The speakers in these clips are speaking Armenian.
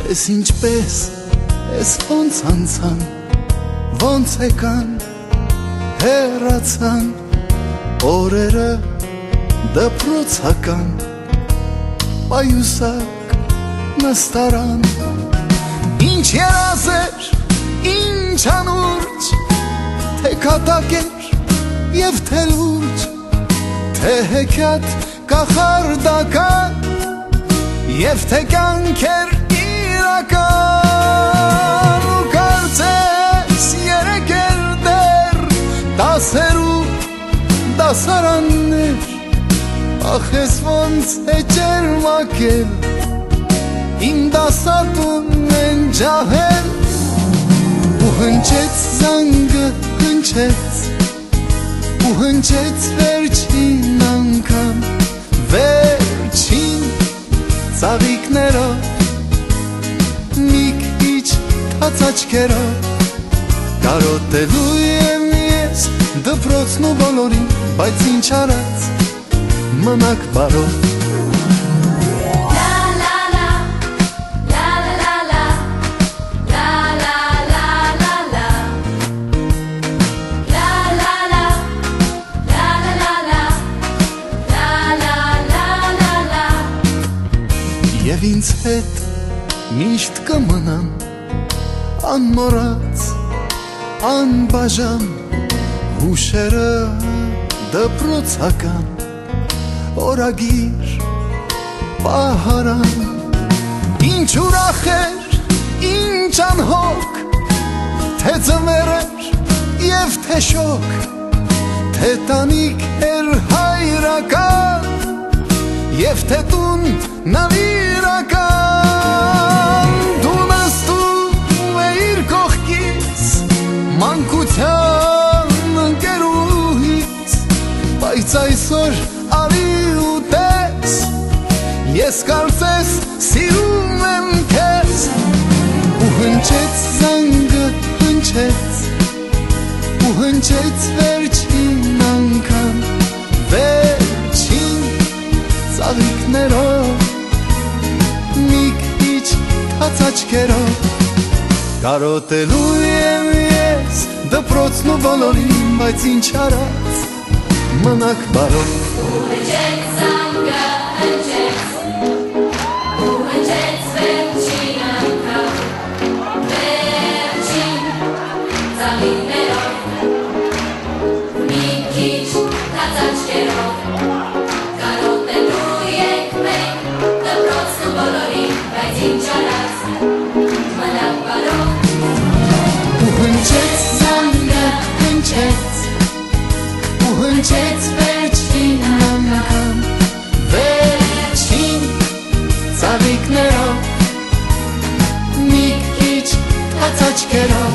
Ես ինչպես, ես ոնց անցան, ոնց եկան, հեռացան օրերը դպրոցական, պայուսակ նստարան, ինչ երազեր, ինչ անուրջ, թե կատակեր և թե լուրջ, թե հեքիաթ կախարդական և թե կյանքեր իրական, ու կարծես երեքեր դեր դասերու դասարաններ, ախ ես ոնց է ջերմակել իմ դասատուն են ջահել, ու հնչեց զանգը հնչեց, ու հնչեց վերջին անգամ, վերջին ծաղիկներով, մի քիչ թաց աչքերով, կարոտելու եմ ես դպրոցն ու բոլորին, բայց ինչ արած մնաք բարով։ Եվ ինձ հետ միշտ կմնան անմոռաց, անբաժան հուշերը դպրոցական, օրագիր պահարան, ինչ ուրախ էր, ինչ անհոգ, թե ձմեռ էր և թե շոգ, թե տանիք էր հայրական և թե տուն նվիրական, դու նստում էիր կողքից, մանկության ընկերուհից, բայց այսօր արի ու տես, ես կարծես սիրում եմ քեզ, ու հնչեց զանգը հնչեց, ու հնչեց վերջին անգամ, վերջին ծաղիկներով, մի քիչ թաց աչքերով, կարոտելու եմ ես դպրոցն ու բոլորին, բայց ինչ արած մնաք բարով։ Ու հնչեց զանգը հնչեց, ու հնչեց վերջին անգամ, վերջին ծաղիկներով, մի քիչ թաց աչքերով, կարոտելու ենք մենք դպրոցն ու բոլորին, բայց ինչ արած մնաք բարով։ Ու հնչեց զանգը հնչեց, ու հնչեց վերջին անգամ, վերջին ծաղիկներով, մի քիչ թաց աչքերով,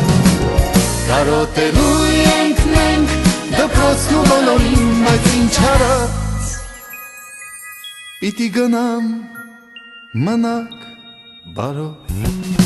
կարոտելու ենք մենք դպրոցն ու բոլորին, բայց ինչ արած պիտի գնամ մնաք բարով։